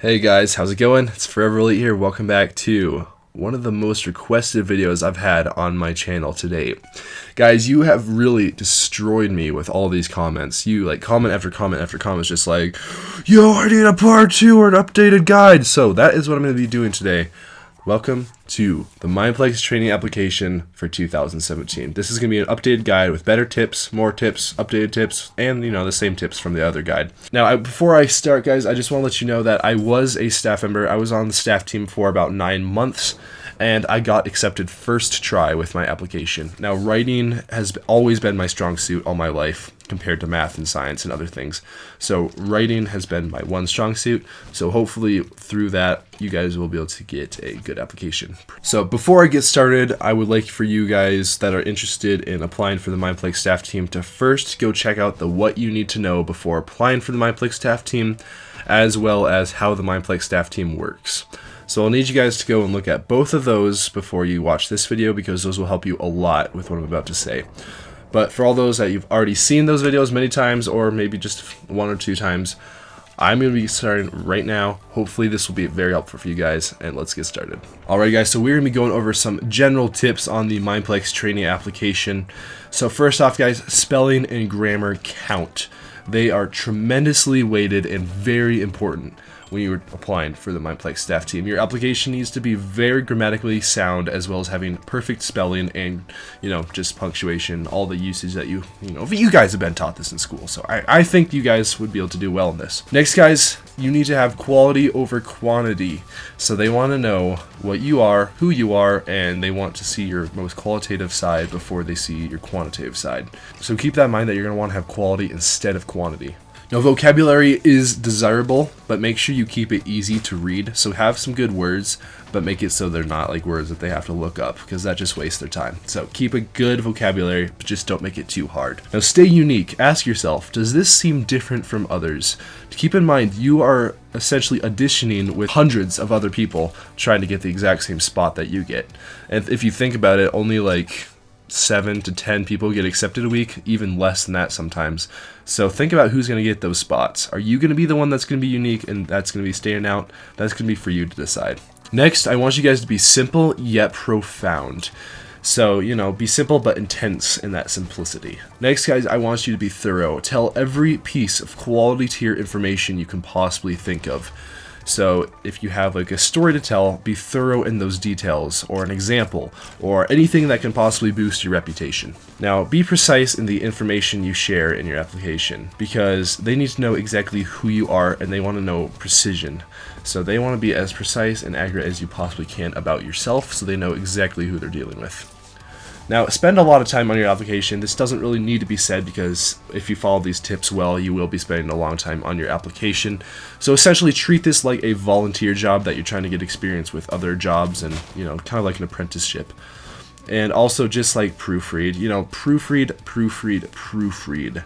Hey guys, how's it going? It's ForeverElite here. Welcome back to one of the most requested videos I've had on my channel to date. Guys, you have really destroyed me with all these comments. You like comment after comment after comment, just like, yo, I need a part 2 or an updated guide. So that is what I'm going to be doing today. Welcome to the Mineplex Trainee application for 2017. This is going to be an updated guide with better tips, more tips, updated tips, and the same tips from the other guide. Now, before I start, guys, I just want to let you know that I was a staff member. I was on the staff team for about 9 months, and I got accepted first try with my application. Now, writing has always been my strong suit all my life compared to math and science and other things. So writing has been my one strong suit. So hopefully through that, you guys will be able to get a good application. So before I get started, I would like for you guys that are interested in applying for the Mineplex staff team to first go check out the what you need to know before applying for the Mineplex staff team, as well as how the Mineplex staff team works. So I'll need you guys to go and look at both of those before you watch this video, because those will help you a lot with what I'm about to say. But for all those that you've already seen those videos many times, or maybe just 1 or 2 times, I'm going to be starting right now. Hopefully this will be very helpful for you guys, and let's get started. Alright guys, so we're going to be going over some general tips on the Mineplex Trainee application. So first off guys, spelling and grammar count. They are tremendously weighted and very important when you're applying for the Mineplex staff team. Your application needs to be very grammatically sound, as well as having perfect spelling and, just punctuation, all the usage that you guys have been taught this in school. So I think you guys would be able to do well in this. Next guys, you need to have quality over quantity. So they want to know what you are, who you are, and they want to see your most qualitative side before they see your quantitative side. So keep that in mind, that you're going to want to have quality instead of quantity. Now, vocabulary is desirable, but make sure you keep it easy to read. So have some good words, but make it so they're not like words that they have to look up, because that just wastes their time. So keep a good vocabulary, but just don't make it too hard. Now, stay unique. Ask yourself, does this seem different from others? Keep in mind, you are essentially auditioning with hundreds of other people trying to get the exact same spot that you get. And if you think about it, only like 7 to 10 people get accepted a week, even less than that sometimes. So think about who's going to get those spots. Are you going to be the one that's going to be unique and that's going to be standing out? That's going to be for you to decide. Next, I want you guys to be simple yet profound. So, be simple but intense in that simplicity. Next, guys, I want you to be thorough. Tell every piece of quality tier information you can possibly think of. So if you have like a story to tell, be thorough in those details, or an example, or anything that can possibly boost your reputation. Now, be precise in the information you share in your application, because they need to know exactly who you are, and they want to know precision. So they want to be as precise and accurate as you possibly can about yourself, so they know exactly who they're dealing with. Now, spend a lot of time on your application. This doesn't really need to be said, because if you follow these tips well, you will be spending a long time on your application. So essentially treat this like a volunteer job that you're trying to get experience with other jobs, and, kind of like an apprenticeship. And also just like proofread, proofread.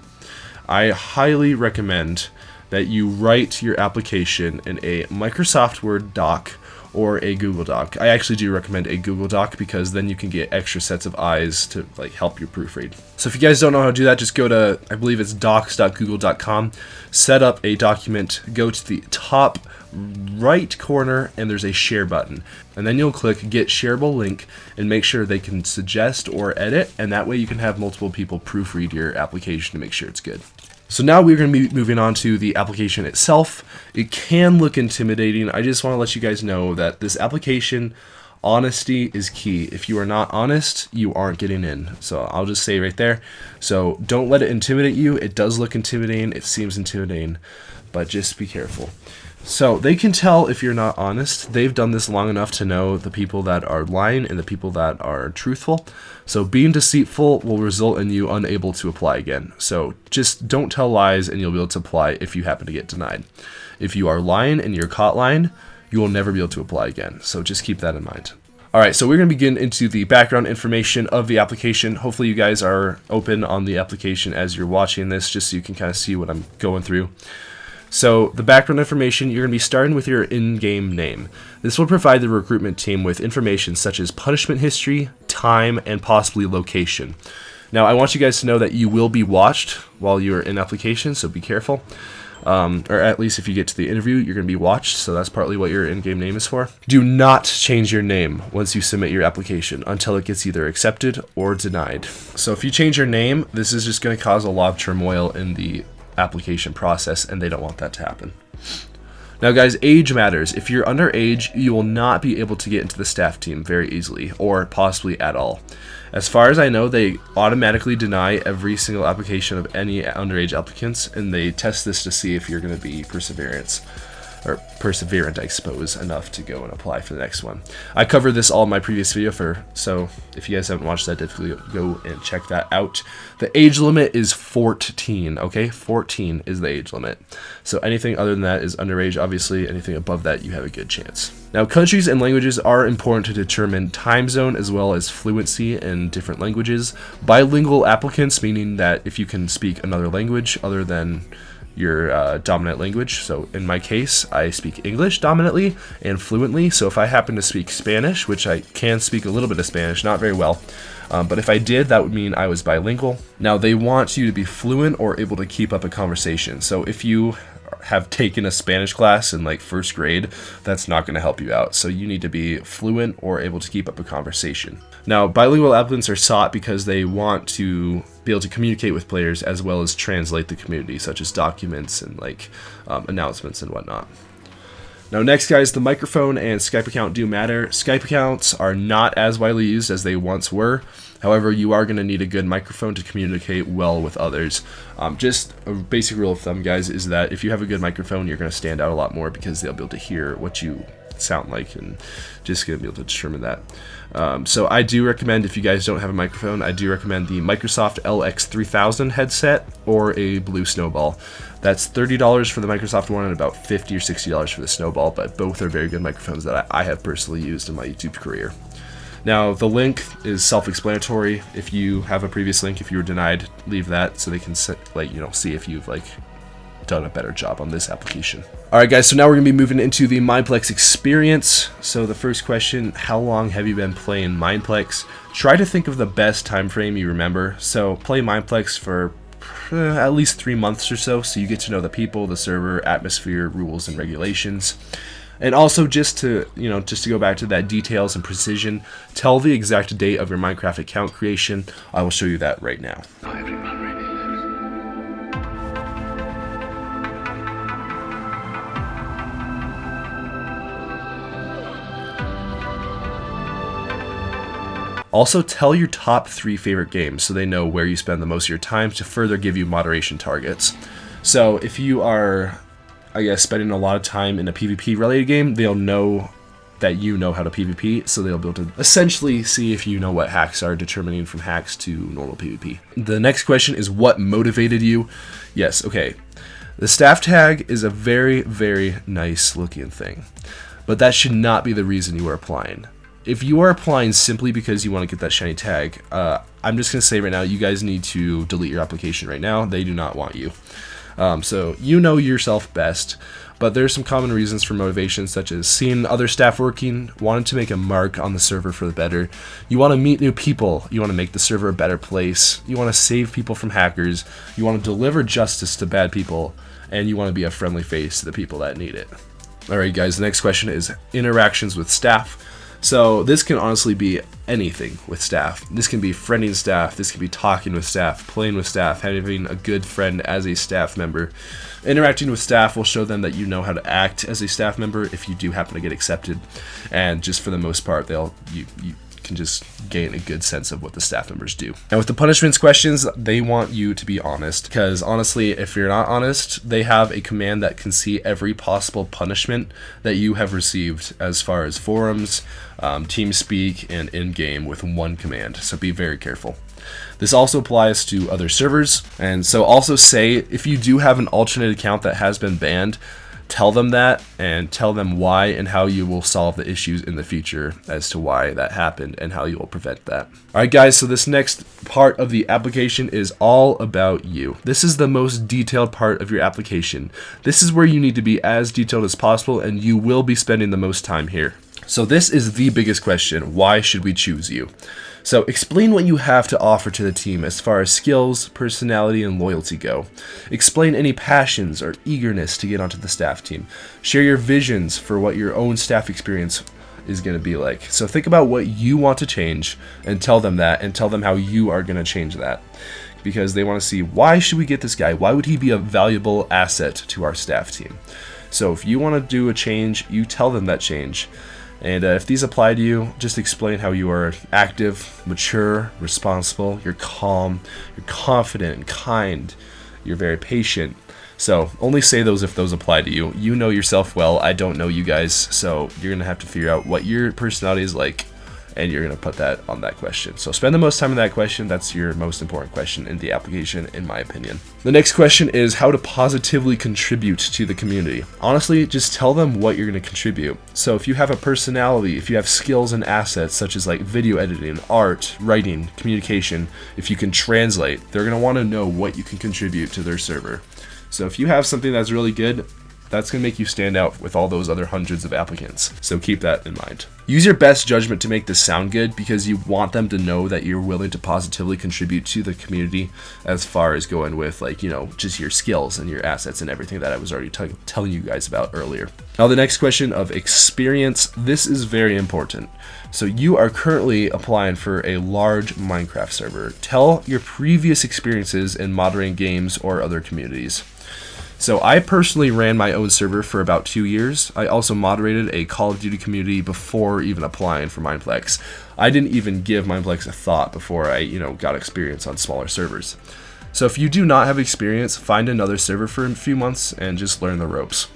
I highly recommend that you write your application in a Microsoft Word doc or a Google Doc. I actually do recommend a Google Doc, because then you can get extra sets of eyes to help you proofread. So if you guys don't know how to do that, just go to, I believe it's docs.google.com, set up a document, go to the top right corner, and there's a share button. And then you'll click get shareable link and make sure they can suggest or edit, and that way you can have multiple people proofread your application to make sure it's good. So now we're going to be moving on to the application itself. It can look intimidating. I just want to let you guys know that this application, honesty is key. If you are not honest, you aren't getting in. So I'll just say right there. So don't let it intimidate you. It does look intimidating. It seems intimidating, but just be careful. So they can tell if you're not honest. They've done this long enough to know the people that are lying and the people that are truthful. So being deceitful will result in you unable to apply again. So just don't tell lies, and you'll be able to apply if you happen to get denied. If you are lying and you're caught lying, you will never be able to apply again. So just keep that in mind. Alright, so we're going to begin into the background information of the application. Hopefully you guys are open on the application as you're watching this, just so you can kind of see what I'm going through. So the background information, you're going to be starting with your in-game name. This will provide the recruitment team with information such as punishment history, time, and possibly location. Now I want you guys to know that you will be watched while you're in application, so be careful. or at least if you get to the interview, you're going to be watched, so that's partly what your in-game name is for. Do not change your name once you submit your application until it gets either accepted or denied. So if you change your name, this is just going to cause a lot of turmoil in the application process, and they don't want that to happen. Now guys, age matters. If you're underage, you will not be able to get into the staff team very easily, or possibly at all. As far as I know, they automatically deny every single application of any underage applicants, and they test this to see if you're going to be perseverant, I suppose, enough to go and apply for the next one. I covered this all in my previous video, so if you guys haven't watched that, definitely go and check that out. The age limit is 14, okay? 14 is the age limit. So anything other than that is underage, obviously. Anything above that, you have a good chance. Now, countries and languages are important to determine time zone as well as fluency in different languages. Bilingual applicants, meaning that if you can speak another language other than your dominant language. So in my case, I speak English dominantly and fluently. So if I happen to speak Spanish, which I can speak a little bit of Spanish, not very well, but if I did, that would mean I was bilingual. Now they want you to be fluent or able to keep up a conversation. So if you have taken a Spanish class in like first grade, that's not going to help you out. So you need to be fluent or able to keep up a conversation. Now, bilingual applicants are sought because they want to be able to communicate with players as well as translate the community, such as documents and like announcements and whatnot. Now next guys, the microphone and Skype account do matter. Skype accounts are not as widely used as they once were. However, you are going to need a good microphone to communicate well with others. Just a basic rule of thumb, guys, is that if you have a good microphone, you're going to stand out a lot more because they'll be able to hear what you sound like and just going to be able to determine that. So I do recommend, if you guys don't have a microphone, I do recommend the Microsoft LX3000 headset or a Blue Snowball. That's $30 for the Microsoft one and about $50 or $60 for the Snowball, but both are very good microphones that I have personally used in my YouTube career. Now, the link is self-explanatory. If you have a previous link, if you were denied, leave that so they can see if you've done a better job on this application. Alright guys, so now we're going to be moving into the Mineplex Experience. So the first question, how long have you been playing Mineplex? Try to think of the best time frame you remember. So play Mineplex for at least 3 months or so you get to know the people, the server, atmosphere, rules, and regulations. And also, just to go back to that details and precision, tell the exact date of your Minecraft account creation. I will show you that right now. Also, tell your top 3 favorite games so they know where you spend the most of your time to further give you moderation targets. So if you are, I guess, spending a lot of time in a PvP related game, they'll know that you know how to PvP, so they'll be able to essentially see if you know what hacks are, determining from hacks to normal PvP. The next question is, what motivated you? Yes, okay. The staff tag is a very, very nice looking thing, but that should not be the reason you are applying. If you are applying simply because you want to get that shiny tag, I'm just going to say right now, you guys need to delete your application right now. They do not want you. So you know yourself best, but there's some common reasons for motivation, such as seeing other staff working, wanting to make a mark on the server for the better. You want to meet new people. You want to make the server a better place. You want to save people from hackers. You want to deliver justice to bad people, and you want to be a friendly face to the people that need it. Alright guys, the next question is interactions with staff. So this can honestly be anything with staff. This can be friending staff, this can be talking with staff, playing with staff, having a good friend as a staff member. Interacting with staff will show them that you know how to act as a staff member if you do happen to get accepted. And just for the most part, you can just gain a good sense of what the staff members do. And with the punishments questions, they want you to be honest, because honestly, if you're not honest, they have a command that can see every possible punishment that you have received as far as forums, TeamSpeak, and in-game with one command, so be very careful. This also applies to other servers, and so also say if you do have an alternate account that has been banned, tell them that and tell them why and how you will solve the issues in the future as to why that happened and how you will prevent that. Alright guys, so this next part of the application is all about you. This is the most detailed part of your application. This is where you need to be as detailed as possible, and you will be spending the most time here. So this is the biggest question: why should we choose you? So explain what you have to offer to the team as far as skills, personality, and loyalty go. Explain any passions or eagerness to get onto the staff team. Share your visions for what your own staff experience is going to be like. So think about what you want to change and tell them that, and tell them how you are going to change that. Because they want to see, why should we get this guy? Why would he be a valuable asset to our staff team? So if you want to do a change, you tell them that change. And if these apply to you, just explain how you are active, mature, responsible, you're calm, you're confident and kind, you're very patient. So only say those if those apply to you. You know yourself well. I don't know you guys, so you're going to have to figure out what your personality is like, and you're going to put that on that question. So spend the most time on that question. That's your most important question in the application, in my opinion. The next question is how to positively contribute to the community. Honestly, just tell them what you're going to contribute. So if you have a personality, if you have skills and assets such as like video editing, art, writing, communication, if you can translate, they're going to want to know what you can contribute to their server. So if you have something that's really good, that's going to make you stand out with all those other hundreds of applicants. So keep that in mind. Use your best judgment to make this sound good, because you want them to know that you're willing to positively contribute to the community, as far as going with, like, you know, just your skills and your assets and everything that I was already telling you guys about earlier. Now the next question of experience, this is very important. So you are currently applying for a large Minecraft server. Tell your previous experiences in moderating games or other communities. So I personally ran my own server for about 2 years. I also moderated a Call of Duty community before even applying for Mineplex. I didn't even give Mineplex a thought before I, got experience on smaller servers. So if you do not have experience, find another server for a few months and just learn the ropes.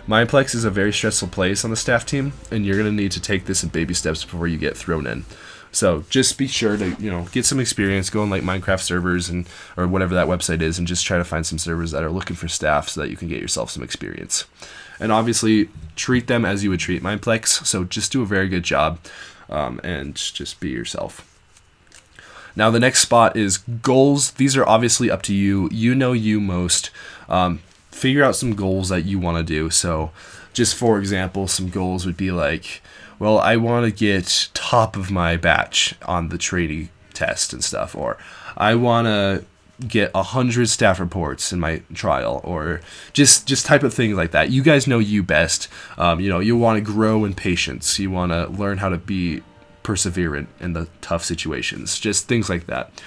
Mineplex is a very stressful place on the staff team, and you're going to need to take this in baby steps before you get thrown in. So just be sure to, get some experience, go on like Minecraft servers or whatever that website is, and just try to find some servers that are looking for staff so that you can get yourself some experience. And obviously treat them as you would treat Mineplex. So just do a very good job, and just be yourself. Now the next spot is goals. These are obviously up to you. You know you most. Figure out some goals that you want to do. So just for example, some goals would be like, well, I want to get top of my batch on the trainee test and stuff, or I want to get 100 staff reports in my trial, or just type of things like that. You guys know you best. You want to grow in patience. You want to learn how to be perseverant in the tough situations. Just things like that.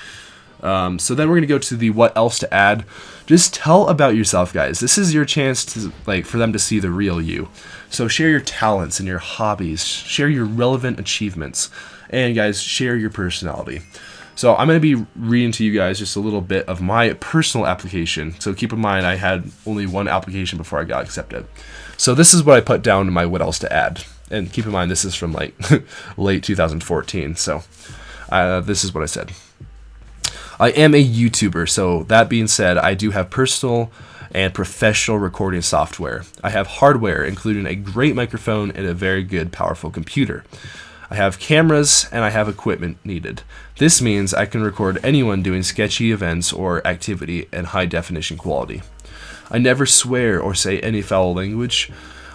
So then we're going to go to the what else to add. Just tell about yourself, guys. This is your chance to for them to see the real you. So share your talents and your hobbies, share your relevant achievements, and guys, share your personality. So I'm going to be reading to you guys just a little bit of my personal application. So keep in mind, I had only one application before I got accepted. So this is what I put down in my what else to add. And keep in mind, this is from late 2014. So this is what I said. I am a YouTuber, so that being said, I do have personal and professional recording software. I have hardware, including a great microphone and a very good, powerful computer. I have cameras and I have equipment needed. This means I can record anyone doing sketchy events or activity in high definition quality. I never swear or say any foul language.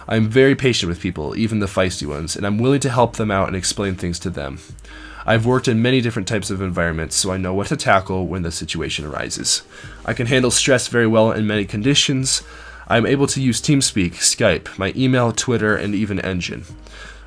I'm very patient with people, even the feisty ones, and I'm willing to help them out and explain things to them. I've worked in many different types of environments, so I know what to tackle when the situation arises. I can handle stress very well in many conditions. I'm able to use TeamSpeak, Skype, my email, Twitter, and even Engine.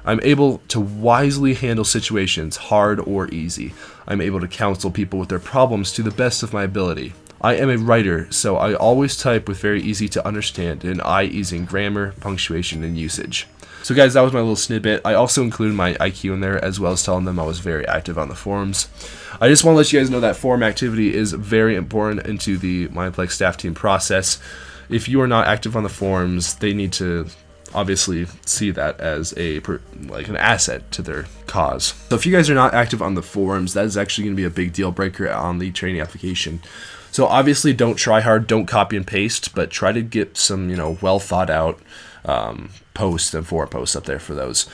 I'm able to wisely handle situations, hard or easy. I'm able to counsel people with their problems to the best of my ability. I am a writer, so I always type with very easy to understand and eye-easing grammar, punctuation, and usage. So guys, that was my little snippet. I also included my IQ in there, as well as telling them I was very active on the forums. I just want to let you guys know that forum activity is very important into the Mineplex staff team process. If you are not active on the forums, they need to obviously see that as an asset to their cause. So if you guys are not active on the forums, that is actually going to be a big deal breaker on the training application. So obviously don't try hard, don't copy and paste, but try to get some, well thought out posts and forum posts up there for those.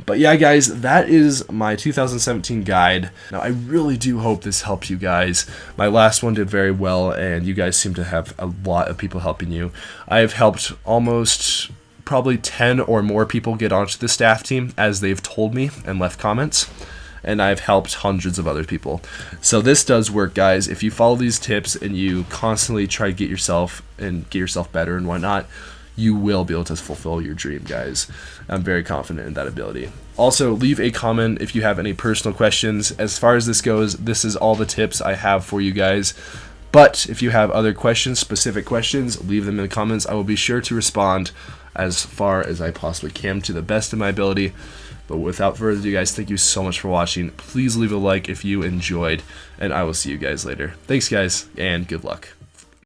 But yeah, guys, that is my 2017 guide. Now, I really do hope this helps you guys. My last one did very well, and you guys seem to have a lot of people helping you. I have helped almost probably 10 or more people get onto the staff team, as they've told me and left comments. and I've helped hundreds of other people. So this does work, guys. If you follow these tips and you constantly try to get yourself better and whatnot, you will be able to fulfill your dream, guys. I'm very confident in that ability. Also, leave a comment if you have any personal questions. As far as this goes, this is all the tips I have for you guys. But if you have other questions, specific questions, leave them in the comments. I will be sure to respond as far as I possibly can to the best of my ability. But without further ado, guys, thank you so much for watching. Please leave a like if you enjoyed, and I will see you guys later. Thanks, guys, and good luck.